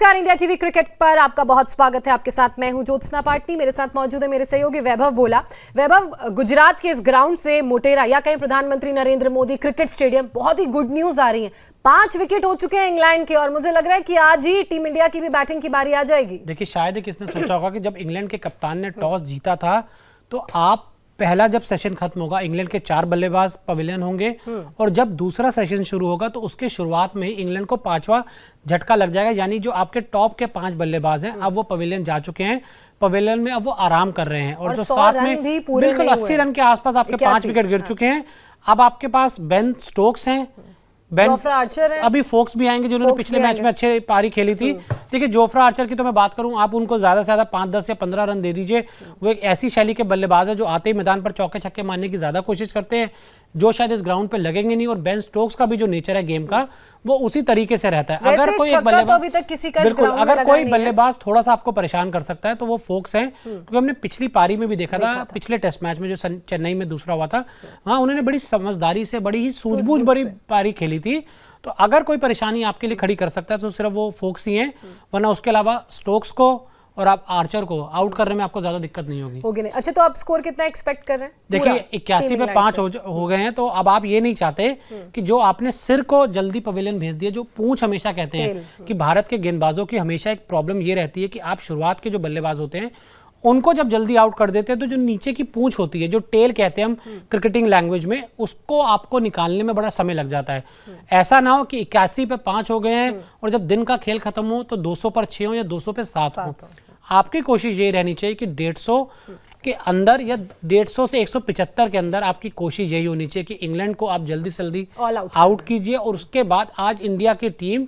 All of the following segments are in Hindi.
नमस्कार, इंडिया टीवी क्रिकेट पर आपका बहुत स्वागत है। आपके साथ मैं हूं ज्योत्सना पाटनी। मेरे साथ मौजूद है मेरे सहयोगी वैभव बोला। वैभव, गुजरात के इस ग्राउंड से मोटेरा या कहीं प्रधानमंत्री नरेंद्र मोदी क्रिकेट स्टेडियम बहुत ही गुड न्यूज आ रही है। 5 विकेट हो चुके हैं इंग्लैंड के और मुझे लग रहा है कि आज ही टीम इंडिया की भी बैटिंग की बारी आ जाएगी। देखिए, शायद किसने सोचा होगा कि जब इंग्लैंड के कप्तान ने टॉस जीता था तो आप पहला जब सेशन खत्म होगा इंग्लैंड के 4 बल्लेबाज पवेलियन होंगे और जब दूसरा सेशन शुरू होगा तो उसके शुरुआत में ही इंग्लैंड को 5वां झटका लग जाएगा। यानी जो आपके टॉप के 5 बल्लेबाज हैं अब वो पवेलियन जा चुके हैं। पवेलियन में अब वो आराम कर रहे हैं और जो साथ में बिल्कुल 80 रन के आसपास आपके 5 विकेट गिर चुके हैं। अब आपके पास बेन स्टोक्स हैं, जोफ्रा आर्चर है, अभी फोक्स भी आएंगे जिन्होंने पिछले मैच में अच्छे पारी खेली थी। देखिए, जोफ्रा आर्चर की तो मैं बात करूं, आप उनको ज्यादा से ज्यादा 5, 10 या 15 रन दे दीजिए। वो एक ऐसी शैली के बल्लेबाज है जो आते ही मैदान पर चौके छक्के मारने की ज्यादा कोशिश करते हैं, जो शायद इस ग्राउंड पे लगेंगे नहीं। और बेन स्टोक्स का भी जो नेचर है गेम का वो उसी तरीके से रहता है। अगर कोई एक बल्लेबाज बिल्कुल अगर कोई बल्लेबाज थोड़ा सा आपको परेशान कर सकता है तो वो फोक्स है, क्योंकि हमने पिछली पारी में भी देखा था। पिछले टेस्ट मैच में जो चेन्नई में दूसरा हुआ था, वहां उन्होंने बड़ी समझदारी से, बड़ी ही सूझबूझ भरी पारी खेली थी। तो अगर कोई परेशानी आपके लिए खड़ी कर सकता है तो सिर्फ वो फोक्स ही हैं, वरना उसके अलावा स्टोक्स को और आप आर्चर को आउट करने में आपको ज्यादा दिक्कत नहीं होगी। नहीं। अच्छा, तो आप स्कोर कितना एक्सपेक्ट कर रहे हैं? देखिए, 81 पे 5 हो गए हैं। तो अब आप ये नहीं चाहते कि जो आपने सिर को जल्दी पवेलियन भेज दिया, जो पूंछ हमेशा कहते हैं कि भारत के गेंदबाजों की हमेशा एक प्रॉब्लम ये रहती है कि आप शुरुआत के जो बल्लेबाज होते हैं उनको जब जल्दी आउट कर देते हैं तो जो नीचे की पूंछ होती है, जो टेल कहते हैं हम क्रिकेटिंग लैंग्वेज में, उसको आपको निकालने में बड़ा समय लग जाता है। ऐसा ना हो कि 81 पे 5 हो गए हैं और जब दिन का खेल खत्म हो तो 200 पर 6 हो या 200 पे 7 हो। आपकी कोशिश ये रहनी चाहिए कि 150 के अंदर या 150 से 175 के अंदर आपकी कोशिश यही होनी चाहिए कि इंग्लैंड को आप जल्दी से जल्दी आउट कीजिए। और उसके बाद आज इंडिया की टीम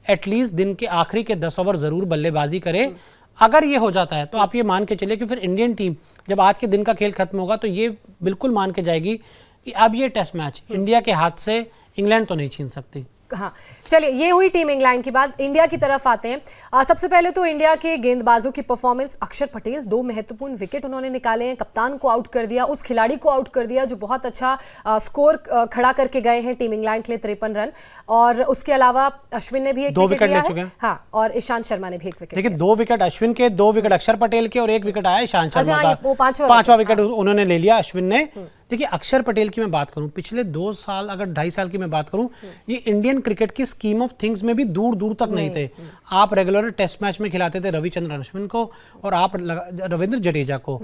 एटलीस्ट दिन के आखिरी के 10 ओवर जरूर बल्लेबाजी करे। अगर ये हो जाता है तो आप ये मान के चलिए कि फिर इंडियन टीम जब आज के दिन का खेल खत्म होगा तो ये बिल्कुल मान के जाएगी कि अब ये टेस्ट मैच इंडिया के हाथ से इंग्लैंड तो नहीं छीन सकती। हाँ, चलिए, ये हुई टीम इंग्लैंड की बात। इंडिया की तरफ आते हैं। सबसे पहले तो इंडिया के गेंदबाजों की परफॉर्मेंस। अक्षर पटेल 2 महत्वपूर्ण विकेट उन्होंने निकाले हैं, कप्तान को आउट कर दिया, उस खिलाड़ी को आउट कर दिया जो बहुत अच्छा स्कोर खड़ा करके गए हैं टीम इंग्लैंड के लिए, 53 रन। और उसके अलावा अश्विन ने भी एक विकेट लिया है। हाँ, और ईशांत शर्मा ने भी एक विकेट। देखिए, 2 विकेट अश्विन के, 2 विकेट अक्षर पटेल के और 1 विकेट आया ईशांत शर्मा का। वो 5वां विकेट उन्होंने ले लिया अश्विन ने। देखिए, अक्षर पटेल की मैं बात करूं, पिछले 2 साल अगर 2.5 साल की मैं बात करूं, ये इंडियन क्रिकेट की स्कीम ऑफ थिंग्स में भी दूर दूर तक नहीं थे। आप रेगुलर टेस्ट मैच में खिलाते थे रविचंद्रन अश्विन को और आप रविंद्र जडेजा को।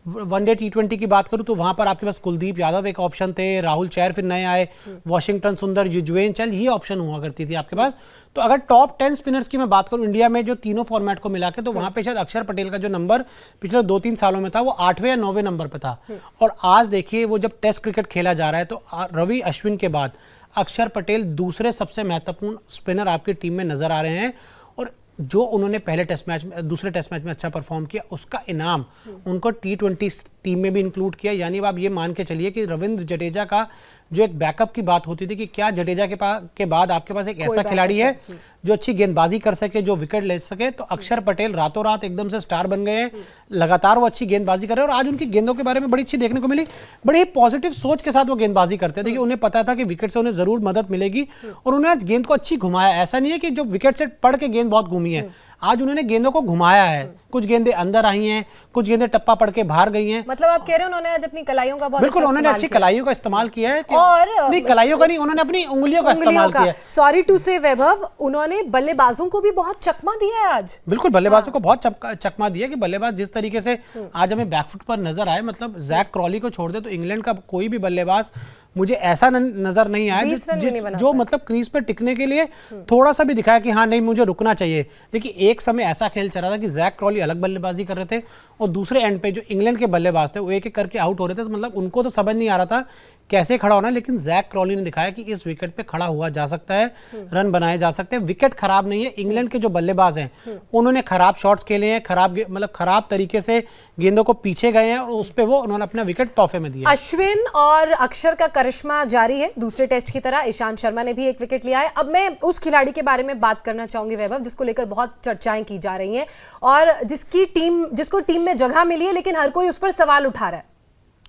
वनडे T20 की बात करूं तो वहां पर आपके पास कुलदीप यादव एक ऑप्शन थे, राहुल चहर फिर नए आए, वॉशिंगटन सुंदर, युजवेंद्र चहल, ये ऑप्शन हुआ करती थी आपके पास। तो अगर टॉप 10 स्पिनर्स की मैं बात करूं इंडिया में जो तीनों फॉर्मेट को मिला के, तो वहां पे शायद अक्षर पटेल का जो नंबर पिछले 2-3 सालों में था वो 8वें या 9वें नंबर पे था। और आज देखिए, वो जब टेस्ट क्रिकेट खेला जा रहा है तो रवि अश्विन के बाद अक्षर पटेल दूसरे सबसे महत्वपूर्ण स्पिनर आपकी टीम में नजर आ रहे हैं। और जो उन्होंने पहले टेस्ट मैच में, दूसरे टेस्ट मैच में अच्छा परफॉर्म किया, उसका इनाम उनको T20 टीम में भी इंक्लूड किया। यानी अब आप ये मान के चलिए कि रविंद्र जडेजा का जो एक बैकअप की बात होती थी कि क्या जडेजा के बाद आपके पास एक ऐसा खिलाड़ी है जो अच्छी गेंदबाजी कर सके, जो विकेट ले सके, तो अक्षर पटेल रातों रात एकदम से स्टार बन गए हैं। लगातार वो अच्छी गेंदबाजी कर रहे हैं और आज उनकी गेंदों के बारे में बड़ी अच्छी देखने को मिली। बड़ी पॉजिटिव सोच के साथ वो गेंदबाजी करते थे कि उन्हें पता था कि विकेट से उन्हें जरूर मदद मिलेगी और उन्हें आज गेंद को अच्छी घुमाया। ऐसा नहीं है कि जो विकेट से पड़ के गेंद बहुत घूमी है, आज उन्होंने गेंदों को घुमाया है। कुछ गेंदें अंदर आई हैं, कुछ गेंदें टप्पा पड़ के बाहर गई हैं। मतलब आप कह रहे हैं उन्होंने आज अपनी कलाइयों का बहुत बिल्कुल, उन्होंने अच्छी कलाइयों का इस्तेमाल किया है। और नहीं, कलाइयों का नहीं, उन्होंने अपनी उंगलियों का इस्तेमाल किया है। सॉरी टू से वैभव, उन्होंने बल्लेबाजों को भी बहुत चकमा दिया है आज। बिल्कुल, बल्लेबाजों को बहुत चकमा दिया कि बल्लेबाज जिस तरीके से आज हमें बैकफुट पर नजर आए, मतलब जैक क्रॉली को छोड़ दे तो इंग्लैंड का कोई भी बल्लेबाज मुझे ऐसा नजर नहीं आया जो मतलब क्रीज पे टिकने के लिए थोड़ा सा भी दिखाया कि हाँ नहीं, मुझे रुकना चाहिए। देखिए, एक समय ऐसा खेल चल रहा था कि जैक क्रॉली अलग बल्लेबाजी कर रहे थे और दूसरे एंड पे जो इंग्लैंड के बल्लेबाज थे वो एक एक करके आउट हो रहे थे। मतलब उनको तो समझ नहीं आ रहा था कैसे खड़ा होना, लेकिन जैक क्रॉली ने दिखाया कि इस विकेट पे खड़ा हुआ जा सकता है, रन बनाए जा सकते हैं। विकेट खराब नहीं है। इंग्लैंड के जो बल्लेबाज हैं उन्होंने खराब शॉट्स खेले हैं, खराब तरीके से गेंदों को पीछे गए हैं और उस पे वो उन्होंने अपना विकेट तोहफे में दिया। अश्विन और अक्षर का करिश्मा जारी है दूसरे टेस्ट की तरह। ईशांत शर्मा ने भी एक विकेट लिया है। अब मैं उस खिलाड़ी के बारे में बात करना चाहूंगी वैभव, जिसको लेकर बहुत चर्चाएं की जा रही हैं और जिसको टीम में जगह मिली है, लेकिन हर कोई उस पर सवाल उठा रहा है।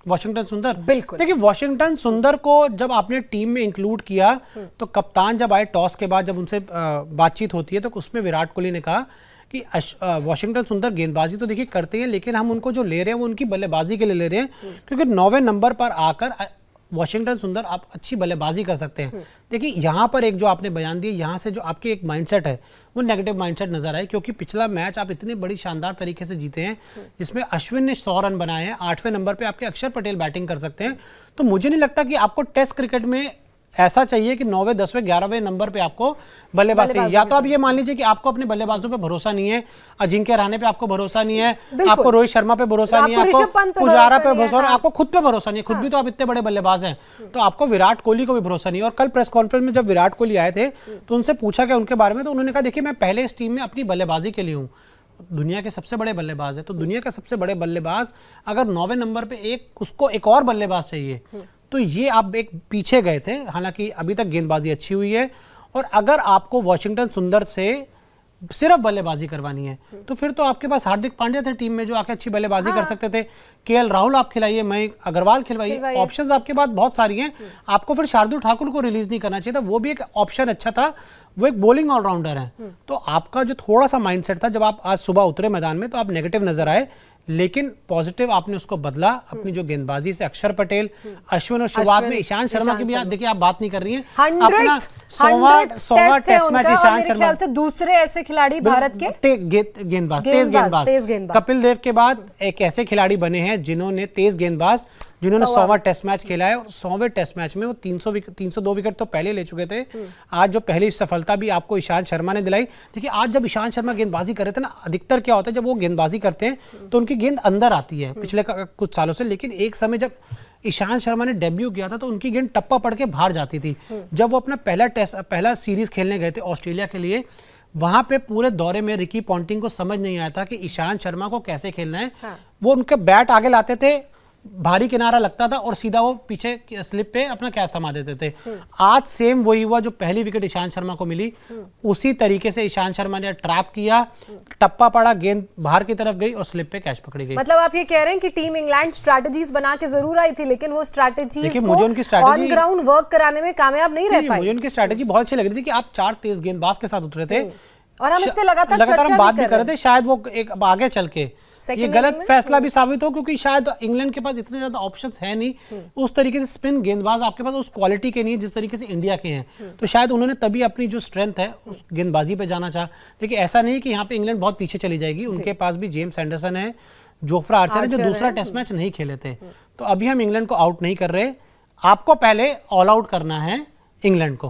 वॉशिंगटन सुंदर, बिल्कुल। देखिए वॉशिंगटन सुंदर को जब आपने टीम में इंक्लूड किया तो कप्तान जब आए टॉस के बाद जब उनसे बातचीत होती है तो उसमें विराट कोहली ने कहा कि वॉशिंगटन सुंदर गेंदबाजी तो देखिए करते हैं लेकिन हम उनको जो ले रहे हैं वो उनकी बल्लेबाजी के लिए ले रहे हैं, क्योंकि 9वें नंबर पर आकर वॉशिंगटन सुंदर आप अच्छी बल्लेबाजी कर सकते हैं। देखिए यहाँ पर एक जो आपने बयान दिया, यहाँ से जो आपके एक माइंडसेट है वो नेगेटिव माइंडसेट नजर आए, क्योंकि पिछला मैच आप इतने बड़ी शानदार तरीके से जीते हैं जिसमें अश्विन ने 100 रन बनाए हैं, 8वें नंबर पे आपके अक्षर पटेल बैटिंग कर सकते हैं। तो मुझे नहीं लगता कि आपको टेस्ट क्रिकेट में ऐसा चाहिए कि 9वें 10वें 11वें नंबर पे आपको बल्लेबाज चाहिए। या तो आप ये मान लीजिए कि आपको अपने बल्लेबाजों पे भरोसा नहीं है, अजिंक्य रहाणे पे आपको भरोसा नहीं है, आपको रोहित शर्मा पे भरोसा नहीं है, आपको पुजारा पे भरोसा नहीं है, आपको खुद पे भरोसा नहीं है, खुद भी तो आप इतने बड़े बल्लेबाज हैं, तो आपको विराट कोहली को भी भरोसा नहीं है। और कल प्रेस कॉन्फ्रेंस में जब विराट कोहली आए थे तो उनसे पूछा गया उनके बारे में, तो उन्होंने कहा देखिए मैं पहले इस टीम में अपनी बल्लेबाजी के लिए हूँ, दुनिया के सबसे बड़े बल्लेबाज है, तो दुनिया का सबसे बड़े बल्लेबाज अगर 9वें नंबर पे उसको एक और बल्लेबाज चाहिए तो ये आप एक पीछे गए थे। हालांकि अभी तक गेंदबाजी अच्छी हुई है, और अगर आपको वॉशिंगटन सुंदर से सिर्फ बल्लेबाजी करवानी है तो फिर तो आपके पास हार्दिक पांड्या थे टीम में जो आके अच्छी बल्लेबाजी कर सकते थे, केएल राहुल आप खिलाइए, मयंक अग्रवाल खिलवाइए, ऑप्शंस आपके पास बहुत सारी हैं। आपको फिर शार्दुल ठाकुर को रिलीज नहीं करना चाहिए था, वो भी एक ऑप्शन अच्छा था, वो एक बॉलिंग ऑलराउंडर है। तो आपका जो थोड़ा सा माइंडसेट था जब आप आज सुबह उतरे मैदान में तो आप नेगेटिव नजर आए, लेकिन पॉजिटिव आपने उसको बदला अपनी जो गेंदबाजी से। अक्षर पटेल, अश्विन और शुरुआत में ईशांत शर्मा की भी देखिए आप बात नहीं कर रही हैं, अपना 100वां टेस्ट मैच ईशांत शर्मा से दूसरे ऐसे खिलाड़ी भारत के गेंदबाज तेज गेंदबाज कपिल देव के बाद एक ऐसे खिलाड़ी बने हैं जिन्होंने तेज गेंदबाज जिन्होंने 100वां टेस्ट मैच खेला है, और 100वें टेस्ट मैच में वो 302 विकेट तो पहले ले चुके थे। आज जो पहली सफलता भी आपको ईशांत शर्मा ने दिलाई। देखिए आज जब ईशांत शर्मा गेंदबाजी कर रहे थे ना, अधिकतर क्या होता है जब वो गेंदबाजी करते हैं तो उनकी गेंद अंदर आती है पिछले कुछ सालों से, लेकिन एक समय जब ईशांत शर्मा ने डेब्यू किया था तो उनकी गेंद टप्पा पड़ के बाहर जाती थी। जब वो अपना पहला सीरीज खेलने गए थे ऑस्ट्रेलिया के लिए, वहां पे पूरे दौरे में रिकी पॉन्टिंग को समझ नहीं आया था कि ईशांत शर्मा को कैसे खेलना है। वो उनके बैट आगे लाते थे, भारी किनारा लगता था और सीधा वो पीछे स्लिप पे अपना कैच थमा देते थे। आज सेम वही हुआ, जो पहली विकेट ईशांत शर्मा को मिली उसी तरीके से ईशांत शर्मा ने ट्रैप किया, टप्पा पड़ा, गेंद बाहर की तरफ गई और स्लिप पे कैच पकड़ी गई। मतलब आप ये कह रहे हैं कि टीम इंग्लैंड स्ट्रैटेजीज बना के जरूर आई थी, लेकिन वो स्ट्रैटेजीज को मुझे उनकी स्ट्रैटेजी ऑन ग्राउंड वर्क कराने में कामयाब नहीं रह पाई। मुझे उनकी स्ट्रैटेजी बहुत अच्छी लग रही थी कि आप 4 तेज गेंदबाज के साथ उतरे थे और हम इस पे लगातार हम बात भी कर रहे थे, शायद वो एक आगे चल के ये गलत फैसला भी साबित हो, क्योंकि शायद इंग्लैंड के पास इतने ज्यादा ऑप्शंस है नहीं उस तरीके से स्पिन गेंदबाज आपके पास उस क्वालिटी के नहीं है जिस तरीके से इंडिया के हैं। तो शायद उन्होंने तभी अपनी जो स्ट्रेंथ है उस गेंदबाजी पे जाना चाहा। देखिए ऐसा नहीं कि यहाँ पे इंग्लैंड बहुत पीछे चली जाएगी, उनके पास भी जेम्स एंडरसन है, जोफ्रा आर्चर है, जो दूसरा टेस्ट मैच नहीं खेले थे। तो अभी हम इंग्लैंड को आउट नहीं कर रहे, आपको पहले ऑल आउट करना है इंग्लैंड को।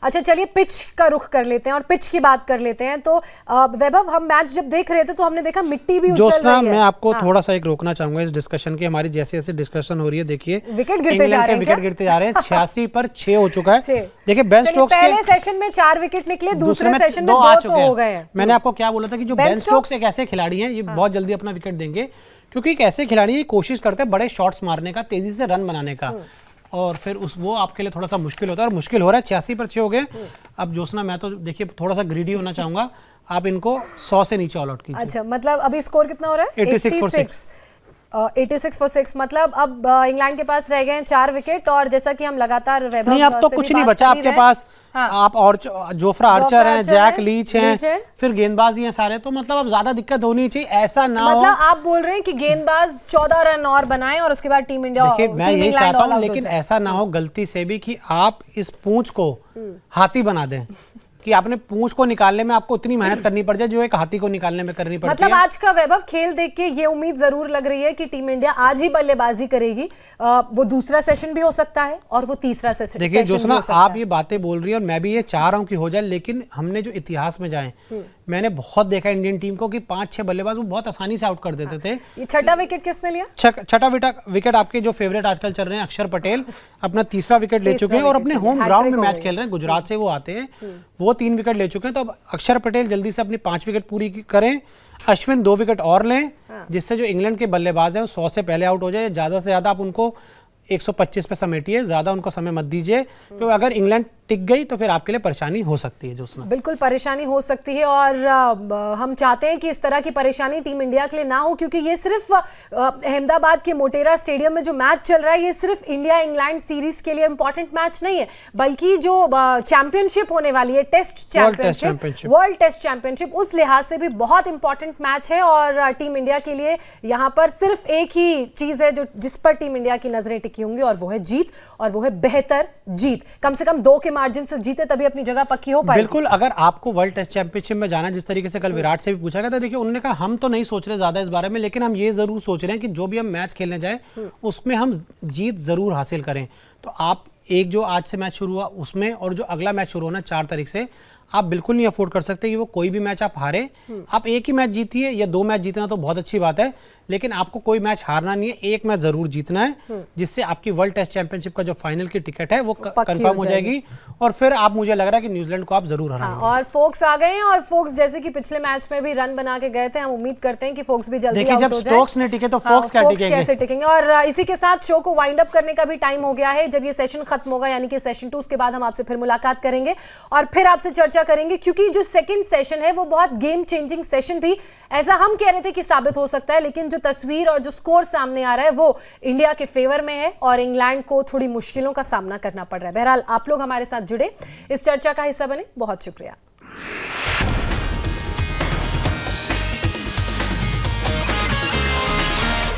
अच्छा चलिए पिच का रुख कर लेते हैं और पिच की बात कर लेते हैं। तो वैभव, हम मैच जब देख रहे थे तो हमने देखा मिट्टी भी उछल रही है। मैं आपको थोड़ा सा एक रोकना चाहूंगा इस डिस्कशन की, हमारी जैसे जैसे डिस्कशन हो रही है, देखिए विकेट गिरते जा रहे हैं 86 पर 6 हो चुका है। देखिए बेन स्टोक्स पहले सेशन में 4 विकेट निकले, दूसरे सेशन में 2 तो हो गए हैं। मैंने आपको क्या बोला था कि जो बेन स्टोक्स एक ऐसे खिलाड़ी हैं, ये बहुत जल्दी अपना विकेट देंगे, क्योंकि एक ऐसे खिलाड़ी कोशिश करते हैं बड़े शॉट्स मारने का, तेजी से रन बनाने का, और फिर वो आपके लिए थोड़ा सा मुश्किल होता है, और मुश्किल हो रहा है। 86 पर 6 हो गए। अब जोशना, मैं तो देखिए थोड़ा सा ग्रीडी होना चाहूंगा, आप इनको 100 से नीचे ऑल आउट कीजिए। अच्छा, मतलब अभी स्कोर कितना हो रहा है? 86 for 6। मतलब अब इंग्लैंड के पास रह गए हैं 4 विकेट, और जैसा कि हम लगातार वैभव नहीं, अब तो कुछ नहीं बचा आपके पास। आप और जोफ्रा आर्चर हैं, जैक लीच हैं, फिर गेंदबाज ही हैं सारे, तो मतलब अब ज्यादा दिक्कत होनी चाहिए, ऐसा ना हो। मतलब आप बोल रहे हैं कि गेंदबाज 14 रन और बनाएं और उसके बाद टीम इंडिया, देखिए मैं यही चाहता हूं, लेकिन ऐसा ना हो गलती से भी कि आप इस पूंछ को हाथी बना दें, कि आपने पूंछ को निकालने में आपको उतनी मेहनत करनी पड़ जाए जो एक हाथी को निकालने में करनी पड़ती है। मतलब आज का वैभव खेल देख के ये उम्मीद जरूर लग रही है कि टीम इंडिया आज ही बल्लेबाजी करेगी। वो दूसरा सेशन भी हो सकता है और वो तीसरा सेशन। देखिए जोशना, आप ये बातें बोल रही है और मैं भी ये चाह रहा हूं कि हो जाए, लेकिन हमने जो इतिहास में जाए, मैंने बहुत देखा इंडियन टीम को कि 5-6 बल्लेबाज वो बहुत आसानी से आउट कर देते थे। ये छठा विकेट किसने लिया? छठा विकेट आपके जो फेवरेट आजकल चल रहे हैं अक्षर पटेल अपना तीसरा विकेट ले चुके हैं, और अपने होम ग्राउंड में मैच खेल रहे हैं, गुजरात से वो आते हैं, वो 3 विकेट ले चुके हैं। तो अब अक्षर पटेल जल्दी से अपनी 5 विकेट पूरी करें, अश्विन 2 विकेट और लें, जिससे जो इंग्लैंड के बल्लेबाज हैं वो 100 से पहले आउट हो जाए। ज्यादा से ज्यादा आप उनको 125 पे समेटिए, ज्यादा उनको समय मत दीजिए, क्योंकि अगर इंग्लैंड टिक गई तो फिर आपके लिए परेशानी हो सकती है ज्योत्सना। बिल्कुल परेशानी हो सकती है और हम चाहते हैं कि इस तरह की परेशानी टीम इंडिया के लिए ना हो, क्योंकि ये सिर्फ अहमदाबाद के मोटेरा स्टेडियम में जो मैच चल रहा है ये सिर्फ इंडिया इंग्लैंड सीरीज के लिए इंपॉर्टेंट मैच नहीं है, बल्कि जो चैंपियनशिप होने वाली है, test championship, world test championship, उस लिहाज से भी बहुत इंपॉर्टेंट मैच है। और टीम इंडिया के लिए यहाँ पर सिर्फ एक ही चीज है जो जिस पर टीम इंडिया की नजरें टिकी होंगी, और वो है जीत, और वो है बेहतर जीत। कम से कम 2 के मार्जिन से जीते तभी अपनी जगह पक्की हो पाएगी। बिल्कुल, अगर आपको वर्ल्ड टेस्ट चैंपियनशिप में जाना, जिस तरीके से कल विराट से भी पूछा गया था, देखिए उन्होंने कहा हम तो नहीं सोच रहे ज्यादा इस बारे में, लेकिन हम ये जरूर सोच रहे हैं कि जो भी हम मैच खेलने जाए उसमें हम जीत जरूर हासिल करें। तो आप एक जो आज से मैच शुरू हुआ उसमें, और जो अगला मैच शुरू होना 4 तारीख से, आप बिल्कुल नहीं अफोर्ड कर सकते कि वो कोई भी मैच आप हारे। आप एक ही मैच जीतिए या 2 मैच जीतना तो बहुत अच्छी बात है, लेकिन आपको कोई मैच हारना नहीं है, एक मैच जरूर जीतना है, जिससे आपकी वर्ल्ड टेस्ट चैंपियनशिप का जो फाइनल की टिकट है वो कंफर्म हो जाएगी, और फिर आप, मुझे लग रहा है कि न्यूजीलैंड को आप जरूर हराएंगे। और फोक्स आ गए हैं, और फोक्स जैसे कि पिछले मैच में भी रन बना के गए थे, हम उम्मीद करते हैं कि फोक्स भी जल्दी आउट हो जाए। जब स्टोक्स ने टिके तो फोक्स कैसे टिकेंगे। और इसी के साथ शो को वाइंड अप करने का भी टाइम हो गया है। जब ये सेशन खत्म होगा, यानी कि सेशन 2, उसके बाद हम आपसे फिर मुलाकात करेंगे और फिर आपसे चर्चा करेंगे, क्योंकि जो सेकंड सेशन है वो बहुत गेम चेंजिंग सेशन भी, ऐसा हम कह रहे थे कि साबित हो सकता है, लेकिन जो तस्वीर और जो स्कोर सामने आ रहा है वो इंडिया के फेवर में है और इंग्लैंड को थोड़ी मुश्किलों का सामना करना पड़ रहा है। बहरहाल आप लोग हमारे साथ जुड़े, इस चर्चा का हिस्सा बने, बहुत शुक्रिया।